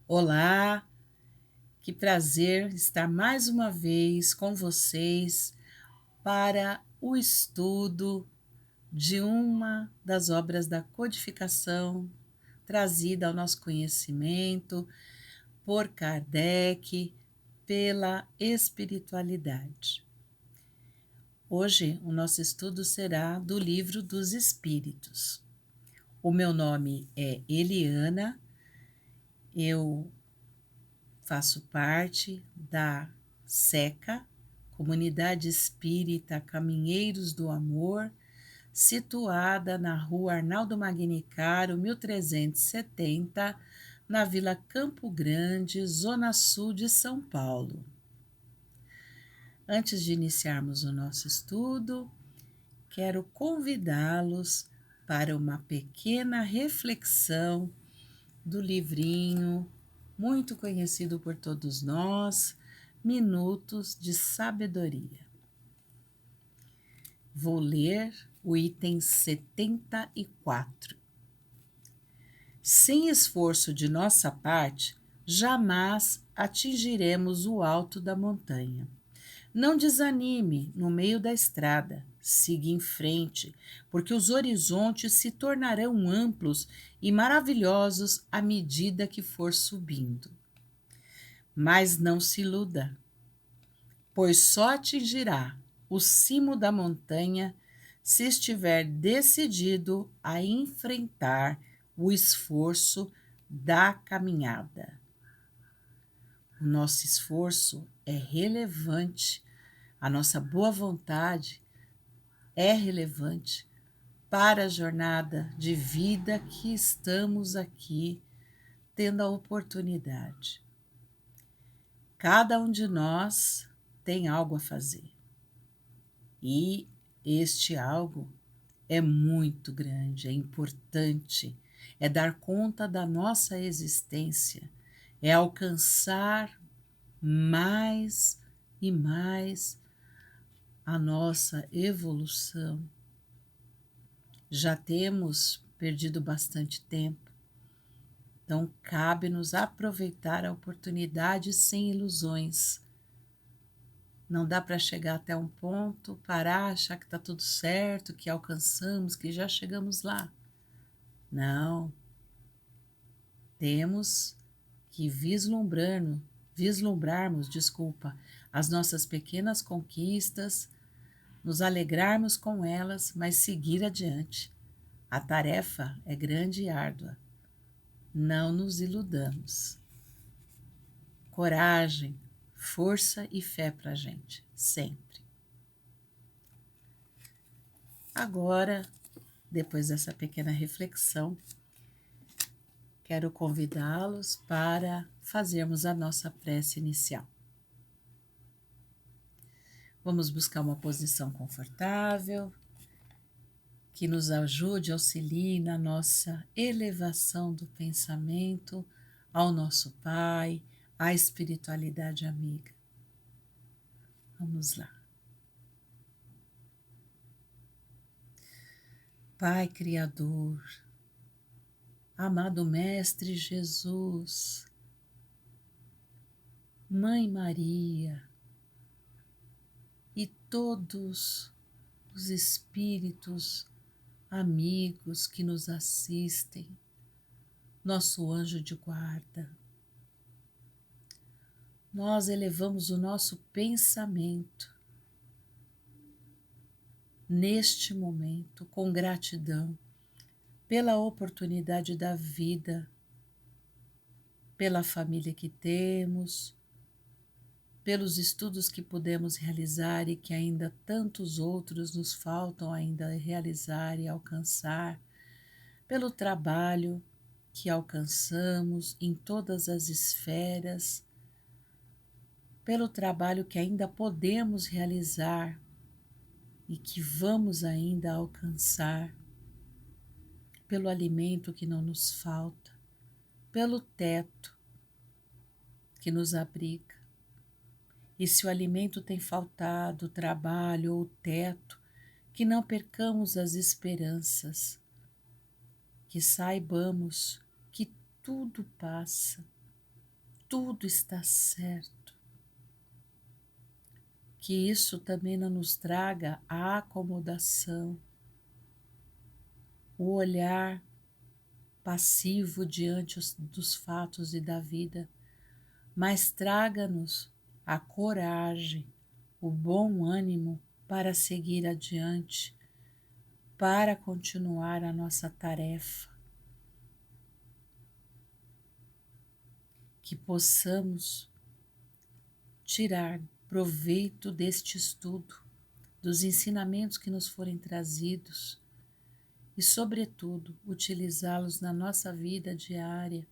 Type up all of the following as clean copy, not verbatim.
Olá, que prazer estar mais uma vez com vocês para o estudo de uma das obras da codificação trazida ao nosso conhecimento por Kardec, pela espiritualidade. Hoje o nosso estudo será do Livro dos Espíritos. O meu nome é Eliana, eu faço parte da SECA, Comunidade Espírita Caminheiros do Amor, situada na rua Arnaldo Magnicaro, 1370, na Vila Campo Grande, Zona Sul de São Paulo. Antes de iniciarmos o nosso estudo, quero convidá-los para uma pequena reflexão do livrinho muito conhecido por todos nós, Minutos de Sabedoria. Vou ler o item 74. Sem esforço de nossa parte, jamais atingiremos o alto da montanha. Não desanime no meio da estrada, siga em frente, porque os horizontes se tornarão amplos e maravilhosos à medida que for subindo. Mas não se iluda, pois só atingirá o cimo da montanha se estiver decidido a enfrentar o esforço da caminhada. O nosso esforço é relevante, a nossa boa vontade é relevante para a jornada de vida que estamos aqui tendo a oportunidade. Cada um de nós tem algo a fazer. E este algo é muito grande, é importante, é dar conta da nossa existência, é alcançar mais e mais a nossa evolução. Já temos perdido bastante tempo, então cabe-nos aproveitar a oportunidade sem ilusões. Não dá para chegar até um ponto, parar, achar que está tudo certo, que alcançamos, que já chegamos lá. Não. Temos que vislumbrarmos, as nossas pequenas conquistas, nos alegrarmos com elas, mas seguir adiante. A tarefa é grande e árdua. Não nos iludamos. Coragem, força e fé para a gente, sempre. Agora, depois dessa pequena reflexão, quero convidá-los para fazermos a nossa prece inicial. Vamos buscar uma posição confortável, que nos ajude, auxilie na nossa elevação do pensamento ao nosso Pai, à espiritualidade amiga. Vamos lá. Pai Criador, amado Mestre Jesus, Mãe Maria e todos os espíritos amigos que nos assistem, nosso anjo de guarda. Nós elevamos o nosso pensamento neste momento com gratidão pela oportunidade da vida, pela família que temos, pelos estudos que pudemos realizar e que ainda tantos outros nos faltam ainda realizar e alcançar, pelo trabalho que alcançamos em todas as esferas, pelo trabalho que ainda podemos realizar e que vamos ainda alcançar, pelo alimento que não nos falta, pelo teto que nos abriga. E se o alimento tem faltado, o trabalho ou o teto, que não percamos as esperanças, que saibamos que tudo passa, tudo está certo. Que isso também não nos traga a acomodação, o olhar passivo diante dos fatos e da vida, mas traga-nos a coragem, o bom ânimo para seguir adiante, para continuar a nossa tarefa. Que possamos tirar proveito deste estudo, dos ensinamentos que nos forem trazidos e, sobretudo, utilizá-los na nossa vida diária,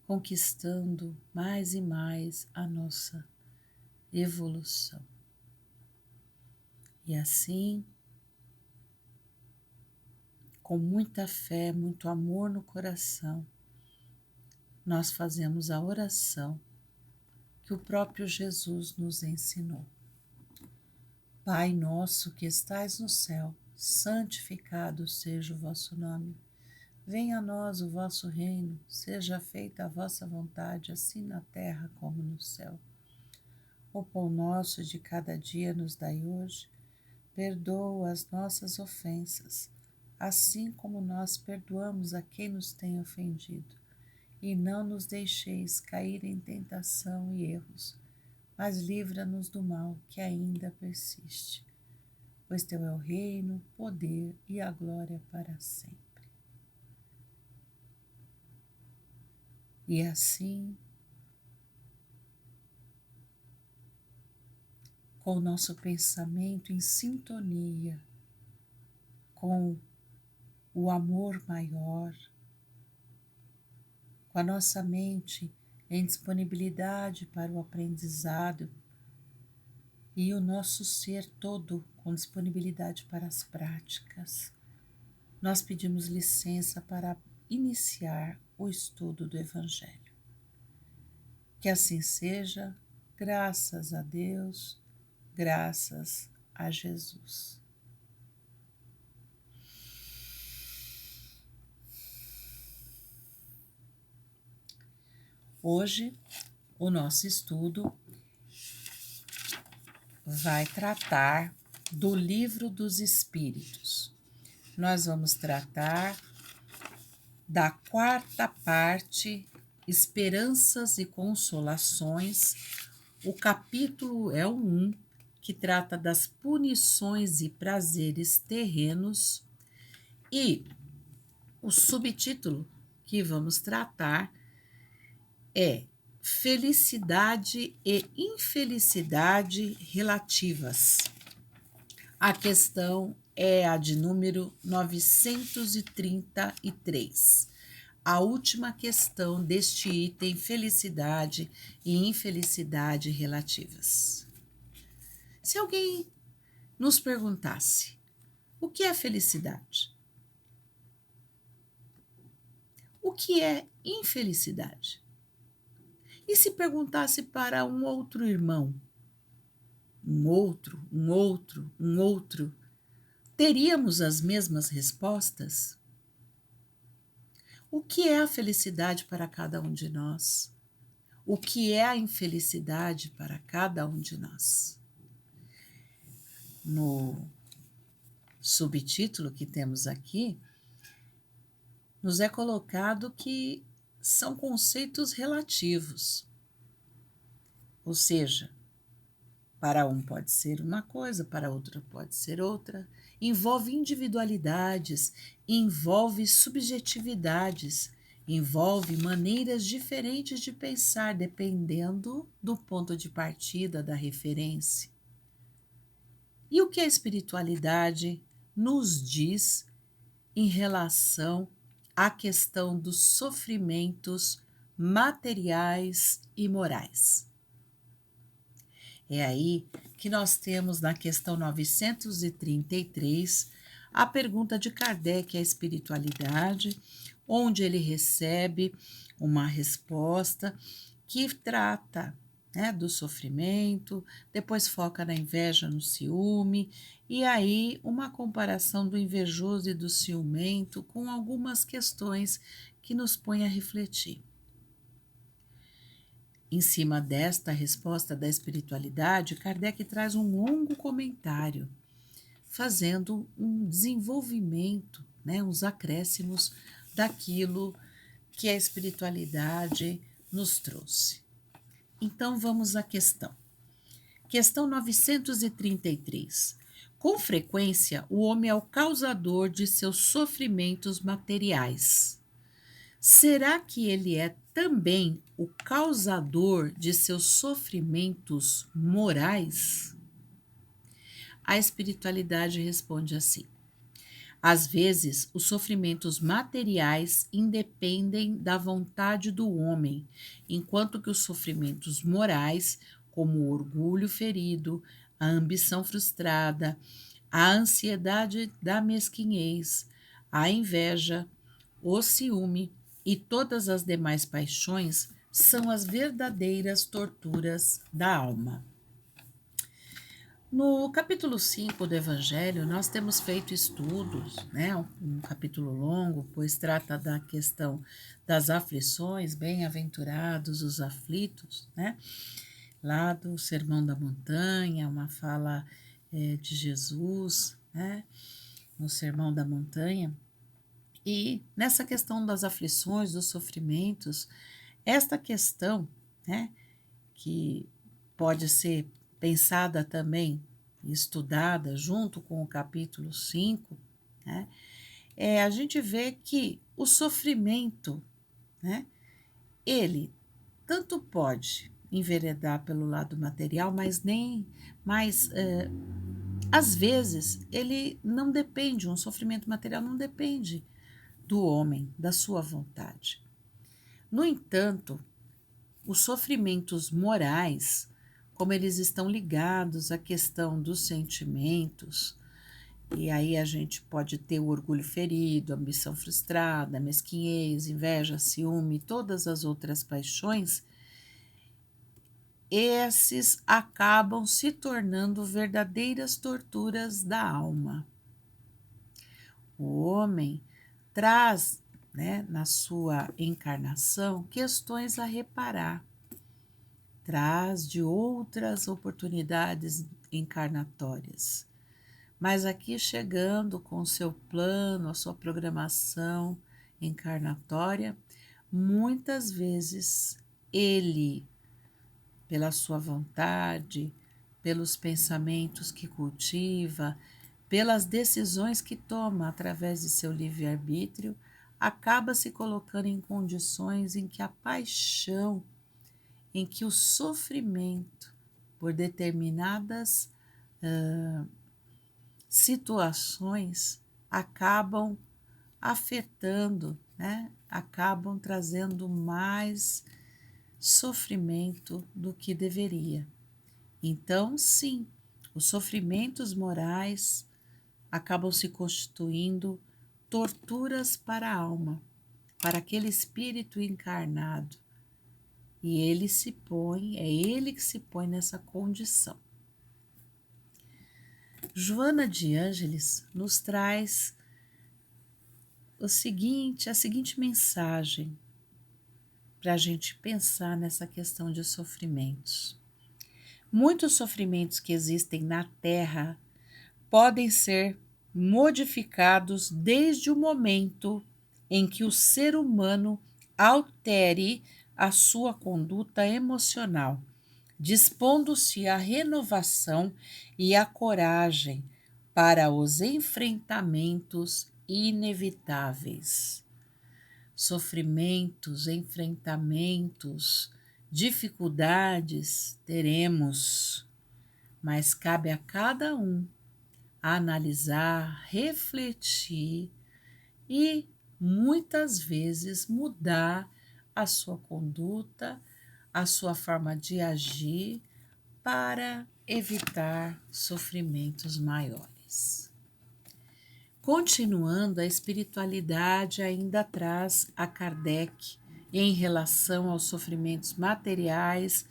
conquistando mais e mais a nossa evolução. E assim, com muita fé, muito amor no coração, nós fazemos a oração que o próprio Jesus nos ensinou. Pai nosso que estais no céu, santificado seja o vosso nome. Venha a nós o vosso reino, seja feita a vossa vontade, assim na terra como no céu. O pão nosso de cada dia nos dai hoje, perdoa as nossas ofensas, assim como nós perdoamos a quem nos tem ofendido. E não nos deixeis cair em tentação e erros, mas livra-nos do mal que ainda persiste. Pois teu é o reino, o poder e a glória para sempre. E assim, com o nosso pensamento em sintonia com o amor maior, com a nossa mente em disponibilidade para o aprendizado e o nosso ser todo com disponibilidade para as práticas, nós pedimos licença para iniciar o estudo do Evangelho. Que assim seja, graças a Deus, graças a Jesus. Hoje, o nosso estudo vai tratar do Livro dos Espíritos. Nós vamos tratar da quarta parte, Esperanças e Consolações. O capítulo é o 1, que trata das punições e prazeres terrenos, e o subtítulo que vamos tratar é Felicidade e Infelicidade Relativas. A questão é a de número 933, a última questão deste item, felicidade e infelicidade relativas. Se alguém nos perguntasse, o que é felicidade? O que é infelicidade? E se perguntasse para um outro irmão, um outro, teríamos as mesmas respostas? O que é a felicidade para cada um de nós? O que é a infelicidade para cada um de nós? No subtítulo que temos aqui, nos é colocado que são conceitos relativos. Ou seja, para um pode ser uma coisa, para outro pode ser outra. Envolve individualidades, envolve subjetividades, envolve maneiras diferentes de pensar, dependendo do ponto de partida, da referência. E o que a espiritualidade nos diz em relação à questão dos sofrimentos materiais e morais? É aí que nós temos na questão 933 a pergunta de Kardec à espiritualidade, onde ele recebe uma resposta que trata, do sofrimento, depois foca na inveja, no ciúme, e aí uma comparação do invejoso e do ciumento com algumas questões que nos põem a refletir. Em cima desta resposta da espiritualidade, Kardec traz um longo comentário, fazendo um desenvolvimento, né, uns acréscimos daquilo que a espiritualidade nos trouxe. Então vamos à questão. Questão 933. Com frequência, o homem é o causador de seus sofrimentos materiais. Será que ele é também o causador de seus sofrimentos morais? A espiritualidade responde assim: às vezes, os sofrimentos materiais independem da vontade do homem, enquanto que os sofrimentos morais, como o orgulho ferido, a ambição frustrada, a ansiedade da mesquinhez, a inveja, o ciúme e todas as demais paixões, são as verdadeiras torturas da alma. No capítulo 5 do Evangelho, nós temos feito estudos, né, um capítulo longo, pois trata da questão das aflições, bem-aventurados os aflitos, né, lá do Sermão da Montanha, uma fala de Jesus, né, no Sermão da Montanha. E nessa questão das aflições, dos sofrimentos, esta questão, né, que pode ser pensada também, estudada junto com o capítulo 5, né, a gente vê que o sofrimento, né, ele tanto pode enveredar pelo lado material, mas às vezes ele não depende, um sofrimento material não depende do homem, da sua vontade. No entanto, os sofrimentos morais, como eles estão ligados à questão dos sentimentos, e aí a gente pode ter o orgulho ferido, a ambição frustrada, mesquinhez, inveja, ciúme, todas as outras paixões, esses acabam se tornando verdadeiras torturas da alma. O homem traz, né, na sua encarnação, questões a reparar, traz de outras oportunidades encarnatórias. Mas aqui chegando com o seu plano, a sua programação encarnatória, muitas vezes ele, pela sua vontade, pelos pensamentos que cultiva, pelas decisões que toma através de seu livre-arbítrio, acaba se colocando em condições em que a paixão, em que o sofrimento por determinadas situações acabam afetando, né? Acabam trazendo mais sofrimento do que deveria. Então, sim, os sofrimentos morais acabam se constituindo torturas para a alma, para aquele espírito encarnado. E ele é ele que se põe nessa condição. Joana de Ângeles nos traz a seguinte mensagem para a gente pensar nessa questão de sofrimentos. Muitos sofrimentos que existem na Terra podem ser modificados desde o momento em que o ser humano altere a sua conduta emocional, dispondo-se à renovação e à coragem para os enfrentamentos inevitáveis. Sofrimentos, enfrentamentos, dificuldades teremos, mas cabe a cada um analisar, refletir e muitas vezes mudar a sua conduta, a sua forma de agir para evitar sofrimentos maiores. Continuando, a espiritualidade ainda traz a Kardec em relação aos sofrimentos materiais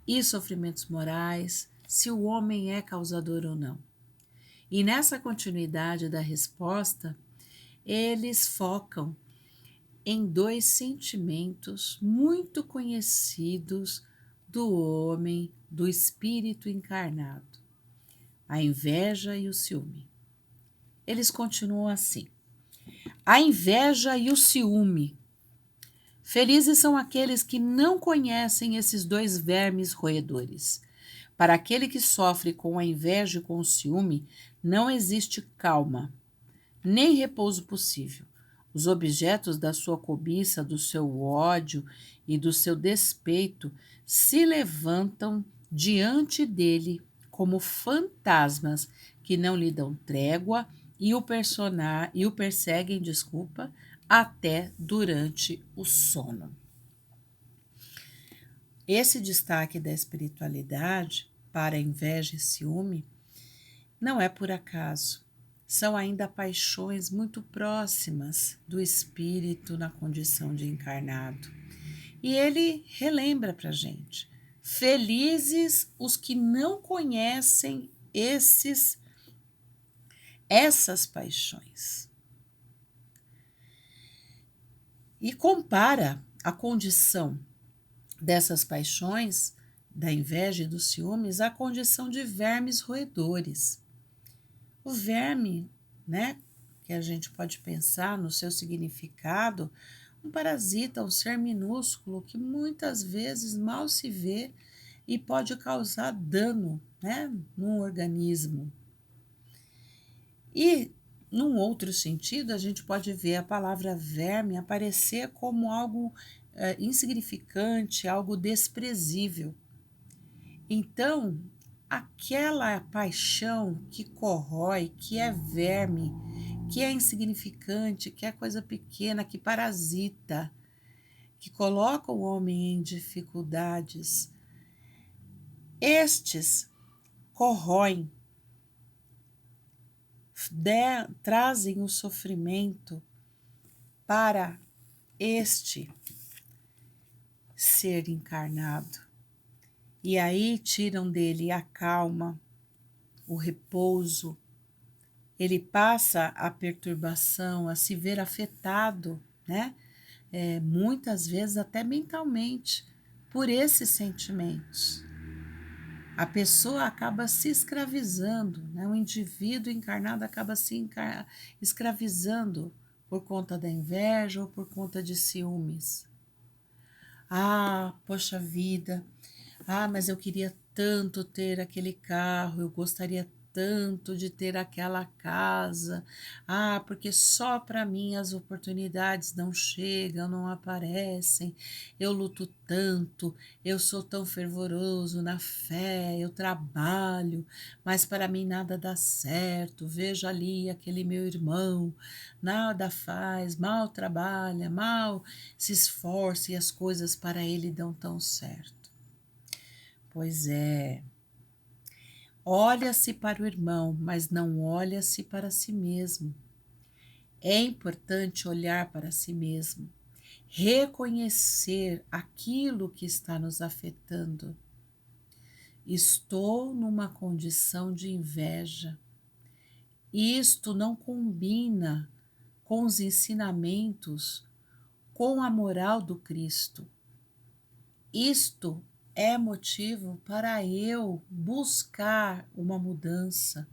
e sofrimentos morais, se o homem é causador ou não. E nessa continuidade da resposta, eles focam em dois sentimentos muito conhecidos do homem, do espírito encarnado, a inveja e o ciúme. Eles continuam assim: a inveja e o ciúme. Felizes são aqueles que não conhecem esses dois vermes roedores. Para aquele que sofre com a inveja e com o ciúme, não existe calma, nem repouso possível. Os objetos da sua cobiça, do seu ódio e do seu despeito se levantam diante dele como fantasmas que não lhe dão trégua e o perseguem, até durante o sono. Esse destaque da espiritualidade para inveja e ciúme não é por acaso. São ainda paixões muito próximas do espírito na condição de encarnado. E ele relembra para a gente: felizes os que não conhecem essas paixões. E compara a condição dessas paixões, da inveja e dos ciúmes, à condição de vermes roedores. O verme, né, que a gente pode pensar no seu significado, um parasita, um ser minúsculo que muitas vezes mal se vê e pode causar dano, né, no organismo. E, num outro sentido, a gente pode ver a palavra verme aparecer como algo insignificante, algo desprezível. Então, aquela paixão que corrói, que é verme, que é insignificante, que é coisa pequena, que parasita, que coloca o homem em dificuldades, estes corroem, trazem o sofrimento para este ser encarnado. E aí tiram dele a calma, o repouso. Ele passa a perturbação, a se ver afetado, né? Muitas vezes até mentalmente, por esses sentimentos. A pessoa acaba se escravizando, né? O indivíduo encarnado acaba se escravizando por conta da inveja ou por conta de ciúmes. Ah, poxa vida, mas eu queria tanto ter aquele carro, eu gostaria tanto de ter aquela casa. Porque só para mim as oportunidades não chegam, não aparecem. Eu luto tanto, eu sou tão fervoroso na fé, eu trabalho, mas para mim nada dá certo. Vejo ali aquele meu irmão, nada faz, mal trabalha, mal se esforça e as coisas para ele dão tão certo. Pois é, olha-se para o irmão, mas não olha-se para si mesmo. É importante olhar para si mesmo, reconhecer aquilo que está nos afetando. Estou numa condição de inveja. Isto não combina com os ensinamentos, com a moral do Cristo. Isto é motivo para eu buscar uma mudança,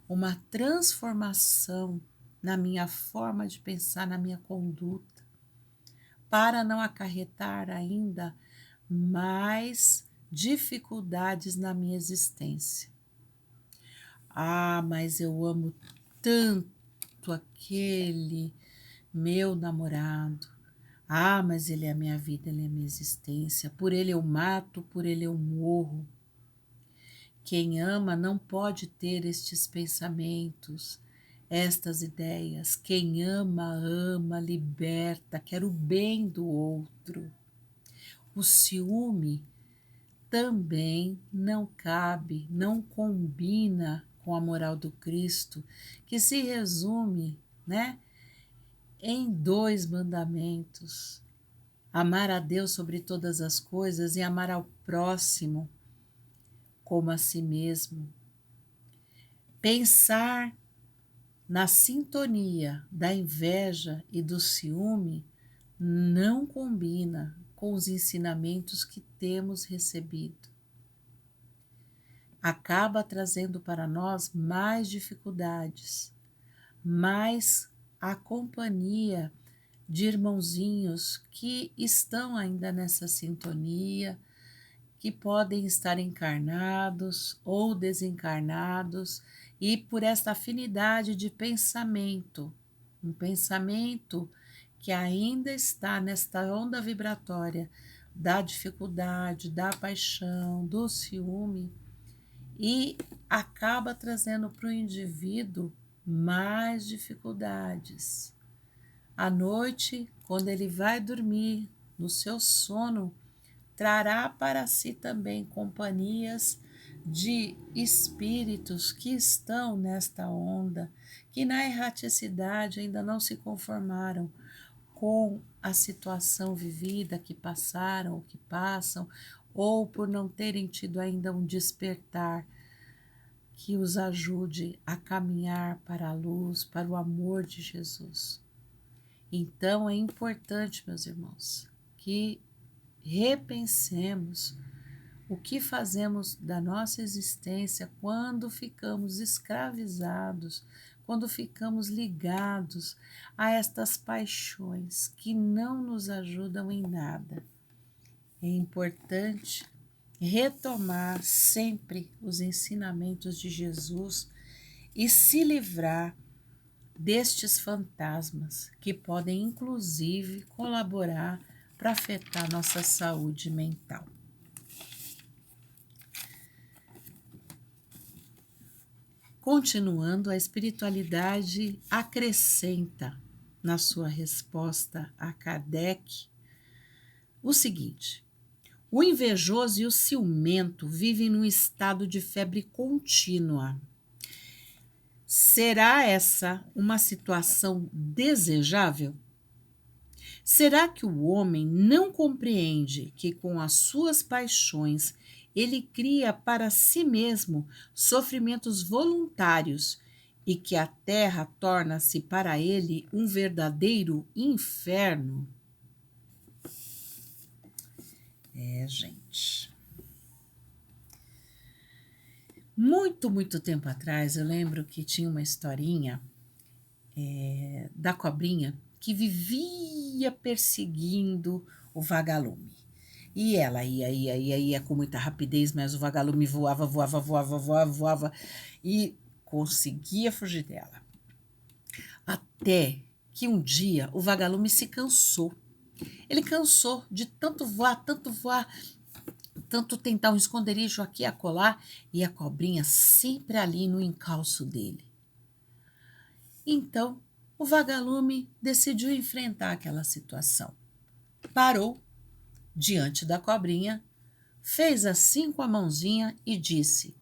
uma transformação na minha forma de pensar, na minha conduta, para não acarretar ainda mais dificuldades na minha existência. Mas eu amo tanto aquele meu namorado. Mas ele é a minha vida, ele é a minha existência. Por ele eu mato, por ele eu morro. Quem ama não pode ter estes pensamentos, estas ideias. Quem ama, ama, liberta, quer o bem do outro. O ciúme também não cabe, não combina com a moral do Cristo, que se resume, né, em 2 mandamentos: amar a Deus sobre todas as coisas e amar ao próximo como a si mesmo. Pensar na sintonia da inveja e do ciúme não combina com os ensinamentos que temos recebido. Acaba trazendo para nós mais dificuldades, mais a companhia de irmãozinhos que estão ainda nessa sintonia, que podem estar encarnados ou desencarnados, e por esta afinidade de pensamento, um pensamento que ainda está nesta onda vibratória da dificuldade, da paixão, do ciúme, e acaba trazendo para o indivíduo mais dificuldades. À noite, quando ele vai dormir, no seu sono, trará para si também companhias de espíritos que estão nesta onda, que na erraticidade ainda não se conformaram com a situação vivida, que passaram ou que passam, ou por não terem tido ainda um despertar que os ajude a caminhar para a luz, para o amor de Jesus. Então é importante, meus irmãos, que repensemos o que fazemos da nossa existência quando ficamos escravizados, quando ficamos ligados a estas paixões que não nos ajudam em nada. É importante retomar sempre os ensinamentos de Jesus e se livrar destes fantasmas que podem, inclusive, colaborar para afetar nossa saúde mental. Continuando, a espiritualidade acrescenta na sua resposta a Kardec o seguinte: o invejoso e o ciumento vivem num estado de febre contínua. Será essa uma situação desejável? Será que o homem não compreende que com as suas paixões ele cria para si mesmo sofrimentos voluntários e que a terra torna-se para ele um verdadeiro inferno? Gente. Muito tempo atrás, eu lembro que tinha uma historinha da cobrinha que vivia perseguindo o vagalume. E ela ia com muita rapidez, mas o vagalume voava e conseguia fugir dela. Até que um dia o vagalume se cansou. Ele cansou de tanto voar, tanto tentar um esconderijo aqui e acolá, e a cobrinha sempre ali no encalço dele. Então, o vagalume decidiu enfrentar aquela situação. Parou diante da cobrinha, fez assim com a mãozinha e disse: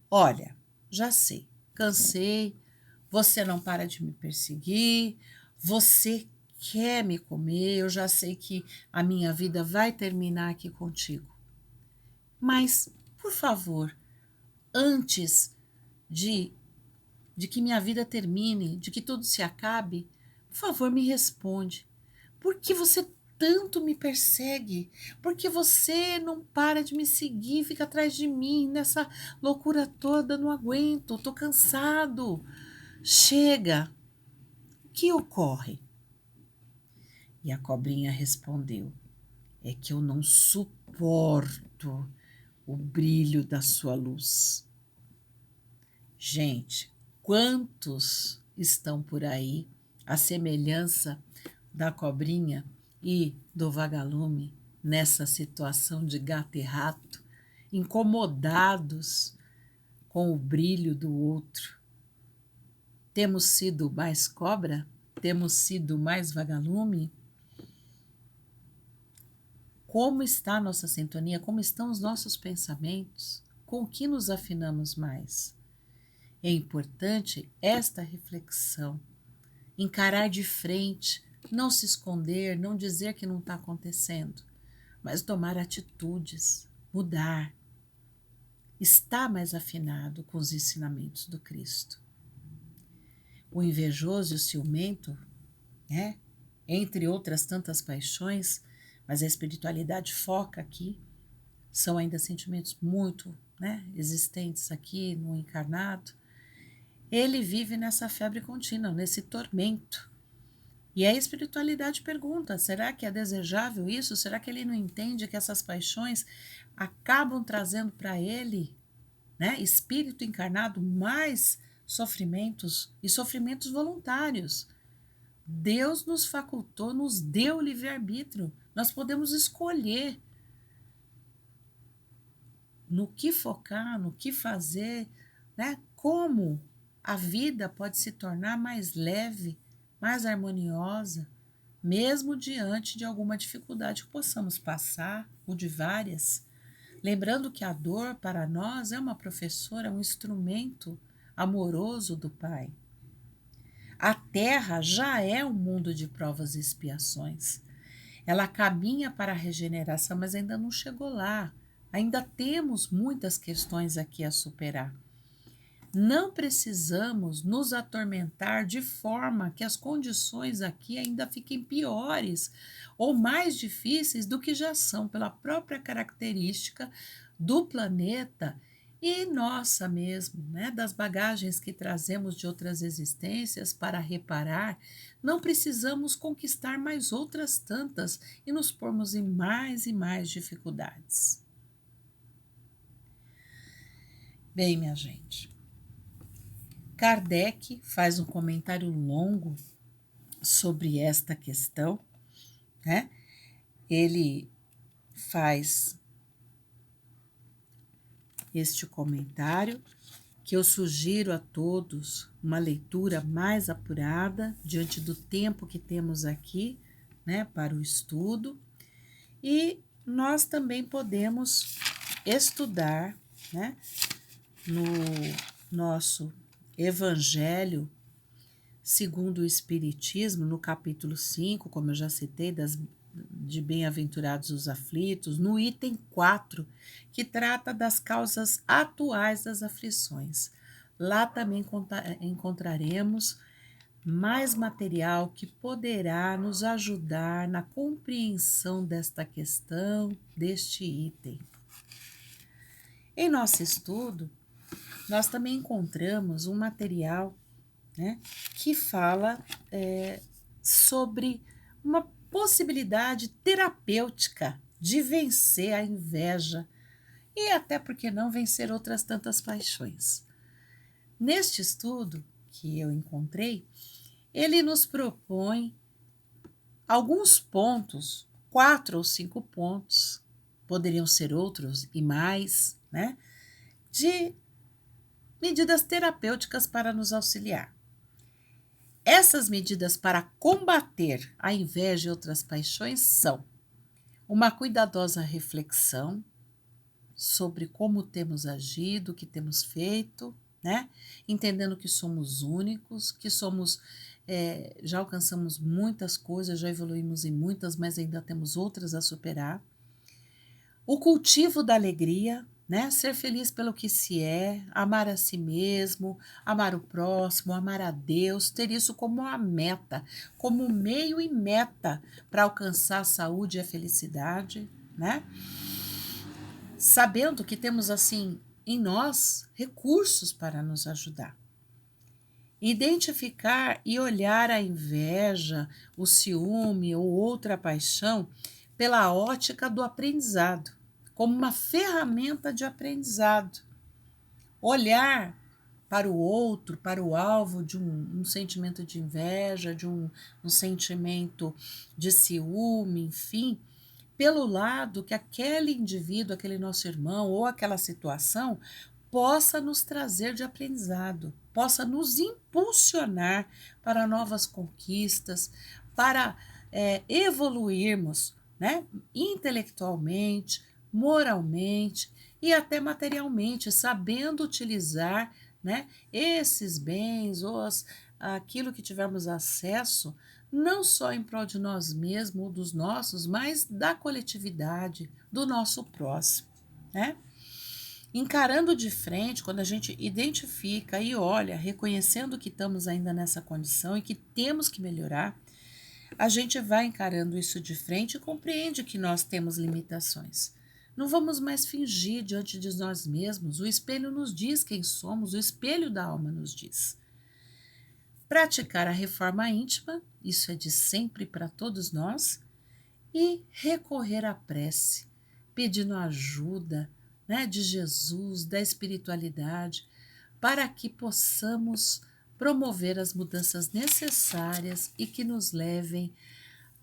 olha, já sei, cansei, você não para de me perseguir, você quer me comer, eu já sei que a minha vida vai terminar aqui contigo. Mas, por favor, antes de que minha vida termine, de que tudo se acabe, por favor, me responde. Por que você tanto me persegue? Por que você não para de me seguir, fica atrás de mim nessa loucura toda? Não aguento, tô cansado. Chega. O que ocorre? E a cobrinha respondeu: é que eu não suporto o brilho da sua luz. Gente, quantos estão por aí à semelhança da cobrinha e do vagalume nessa situação de gato e rato, incomodados com o brilho do outro? Temos sido mais cobra? Temos sido mais vagalume? Como está a nossa sintonia? Como estão os nossos pensamentos? Com o que nos afinamos mais? É importante esta reflexão, encarar de frente, não se esconder, não dizer que não está acontecendo, mas tomar atitudes, mudar, estar mais afinado com os ensinamentos do Cristo. O invejoso e o ciumento, entre outras tantas paixões, mas a espiritualidade foca aqui, são ainda sentimentos muito, né, existentes aqui no encarnado. Ele vive nessa febre contínua, nesse tormento. E a espiritualidade pergunta: será que é desejável isso? Será que ele não entende que essas paixões acabam trazendo para ele, né, espírito encarnado, mais sofrimentos e sofrimentos voluntários? Deus nos facultou, nos deu livre-arbítrio. Nós podemos escolher no que focar, no que fazer, né? Como a vida pode se tornar mais leve, mais harmoniosa, mesmo diante de alguma dificuldade que possamos passar, ou de várias. Lembrando que a dor para nós é uma professora, um instrumento amoroso do Pai. A Terra já é um mundo de provas e expiações. Ela caminha para a regeneração, mas ainda não chegou lá. Ainda temos muitas questões aqui a superar. Não precisamos nos atormentar de forma que as condições aqui ainda fiquem piores ou mais difíceis do que já são, pela própria característica do planeta e nossa mesmo, né? Das bagagens que trazemos de outras existências para reparar. Não precisamos conquistar mais outras tantas e nos pormos em mais e mais dificuldades. Bem, minha gente, Kardec faz um comentário longo sobre esta questão, né? Ele faz este comentário que eu sugiro a todos uma leitura mais apurada diante do tempo que temos aqui, né, para o estudo. E nós também podemos estudar, né, no nosso Evangelho segundo o Espiritismo, no capítulo 5, como eu já citei, de Bem-aventurados os aflitos, no item 4, que trata das causas atuais das aflições. Lá também encontraremos mais material que poderá nos ajudar na compreensão desta questão, deste item. Em nosso estudo, nós também encontramos um material, né, que fala sobre uma possibilidade terapêutica de vencer a inveja e até, por que não, vencer outras tantas paixões. Neste estudo que eu encontrei, ele nos propõe alguns pontos, 4 ou 5 pontos, poderiam ser outros e mais, né, de medidas terapêuticas para nos auxiliar. Essas medidas para combater a inveja e outras paixões são uma cuidadosa reflexão sobre como temos agido, o que temos feito, né? Entendendo que somos únicos, que já alcançamos muitas coisas, já evoluímos em muitas, mas ainda temos outras a superar. O cultivo da alegria, né? Ser feliz pelo que se é, amar a si mesmo, amar o próximo, amar a Deus, ter isso como uma meta, como meio e meta para alcançar a saúde e a felicidade, né? Sabendo que temos, assim, em nós recursos para nos ajudar. Identificar e olhar a inveja, o ciúme ou outra paixão pela ótica do aprendizado, como uma ferramenta de aprendizado. Olhar para o outro, para o alvo de um sentimento de inveja, de um sentimento de ciúme, enfim, pelo lado que aquele indivíduo, aquele nosso irmão ou aquela situação possa nos trazer de aprendizado, possa nos impulsionar para novas conquistas, para evoluirmos, né, intelectualmente, moralmente e até materialmente, sabendo utilizar, né, esses bens ou aquilo que tivermos acesso, não só em prol de nós mesmos ou dos nossos, mas da coletividade, do nosso próximo, né? Encarando de frente, quando a gente identifica e olha, reconhecendo que estamos ainda nessa condição e que temos que melhorar, a gente vai encarando isso de frente e compreende que nós temos limitações. Não vamos mais fingir diante de nós mesmos. O espelho nos diz quem somos, o espelho da alma nos diz. Praticar a reforma íntima, isso é de sempre para todos nós, e recorrer à prece, pedindo ajuda, né, de Jesus, da espiritualidade, para que possamos promover as mudanças necessárias e que nos levem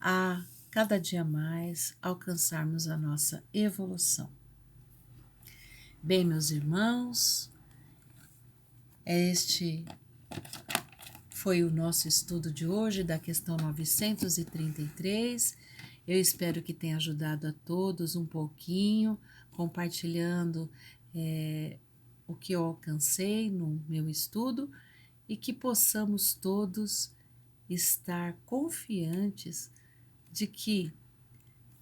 a cada dia mais alcançarmos a nossa evolução. Bem, meus irmãos, este foi o nosso estudo de hoje da questão 933. Eu espero que tenha ajudado a todos um pouquinho, compartilhando o que eu alcancei no meu estudo e que possamos todos estar confiantes de que,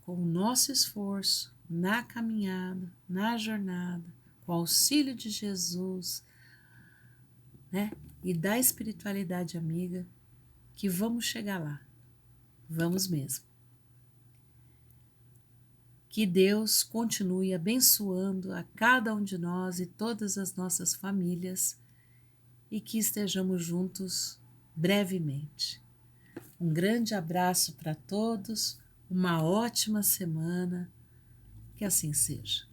com o nosso esforço, na caminhada, na jornada, com o auxílio de Jesus, né, e da espiritualidade amiga, que vamos chegar lá. Vamos mesmo. Que Deus continue abençoando a cada um de nós e todas as nossas famílias e que estejamos juntos brevemente. Um grande abraço para todos, uma ótima semana, que assim seja.